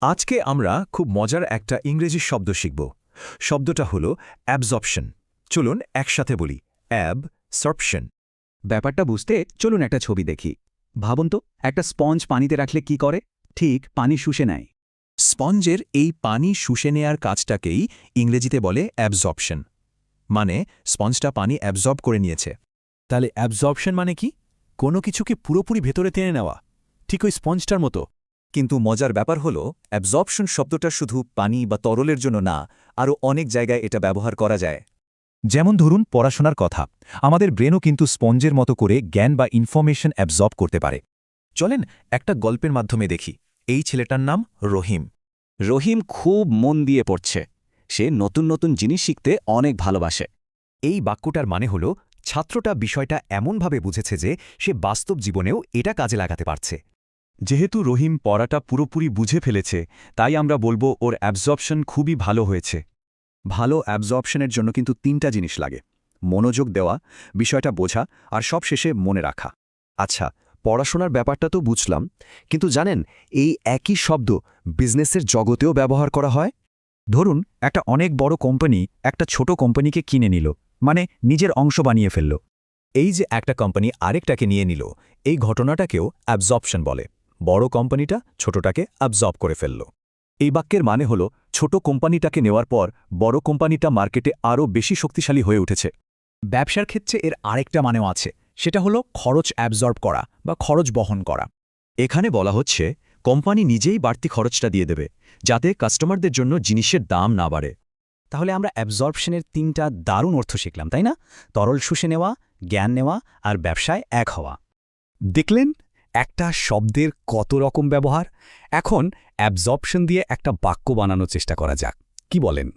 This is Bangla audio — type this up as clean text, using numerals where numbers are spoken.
আজকে আমরা খুব মজার একটা ইংরেজি শব্দ শিখব। শব্দটা হলো অ্যাবজর্পশন। চলুন একসাথে বলি, অ্যাবসর্পশন। ব্যাপারটা বুঝতে চলুন একটা ছবি দেখি। ভাবুন তো, একটা স্পঞ্জ পানিতে রাখলে কি করে? ঠিক পানি শুষে নেয়। স্পঞ্জের এই পানি শুষে নেয়ার কাজটাকেই ইংরেজিতে বলে অ্যাবজর্পশন। মানে স্পঞ্জটা পানি অ্যাবজর্ব করে নিয়েছে। তাহলে অ্যাবজর্পশন মানে কি? কোনো কিছুকে পুরোপুরি ভেতরে টেনে নেওয়া, ঠিক ওই স্পঞ্জটার মতো। কিন্তু মজার ব্যাপার হলো অ্যাবজর্পশন শব্দটা শুধু পানি বা তরলের জন্য না, আরও অনেক জায়গায় এটা ব্যবহার করা যায়। যেমন ধরুন পড়াশোনার কথা, আমাদের ব্রেনও কিন্তু স্পঞ্জের মতো করে জ্ঞান বা ইনফরমেশন অ্যাবজর্ব করতে পারে। চলেন একটা গল্পের মাধ্যমে দেখি। এই ছেলেটার নাম রহিম। রহিম খুব মন দিয়ে পড়ছে। সে নতুন নতুন জিনিস শিখতে অনেক ভালোবাসে। এই বাক্যটার মানে হল ছাত্রটা বিষয়টা এমনভাবে বুঝেছে যে সে বাস্তব জীবনেও এটা কাজে লাগাতে পারছে। যেহেতু রহিম পড়াটা পুরোপুরি বুঝে ফেলেছে, তাই আমরা বলবো ওর অ্যাবজর্পশন খুবই ভালো হয়েছে। ভালো অ্যাবজর্পশনের জন্য কিন্তু ৩টা জিনিস লাগে: মনোযোগ দেওয়া, বিষয়টা বোঝা, আর সব শেষে মনে রাখা। আচ্ছা, পড়াশোনার ব্যাপারটা তো বুঝলাম, কিন্তু জানেন এই একই শব্দ বিজনেসের জগতেও ব্যবহার করা হয়। ধরুন একটা অনেক বড় কোম্পানি একটা ছোট কোম্পানিকে কিনে নিল, মানে নিজের অংশ বানিয়ে ফেলল। এই যে একটা কোম্পানি আরেকটাকে নিয়ে নিল, এই ঘটনাটাকেও অ্যাবজর্পশন বলে। বড় কোম্পানিটা ছোটটাকে অ্যাবজর্ব করে ফেলল। এই বাক্যের মানে হলো ছোট কোম্পানিটাকে নেওয়ার পর বড় কোম্পানিটা মার্কেটে আরও বেশি শক্তিশালী হয়ে উঠেছে। ব্যবসার ক্ষেত্রে এর আরেকটা মানেও আছে, সেটা হলো খরচ অ্যাবজর্ব করা বা খরচ বহন করা। এখানে বলা হচ্ছে কোম্পানি নিজেই বাড়তি খরচটা দিয়ে দেবে, যাতে কাস্টমারদের জন্য জিনিসের দাম না বাড়ে। তাহলে আমরা অ্যাবজর্পশনের ৩টা দারুণ অর্থ শিখলাম, তাই না? তরল শুষে নেওয়া, জ্ঞান নেওয়া আর ব্যবসায় এক হওয়া। দেখলেন একটা শব্দের কত রকম ব্যবহার। এখন অ্যাবজর্পশন দিয়ে একটা বাক্য বানানোর চেষ্টা করা যাক, কি বলেন?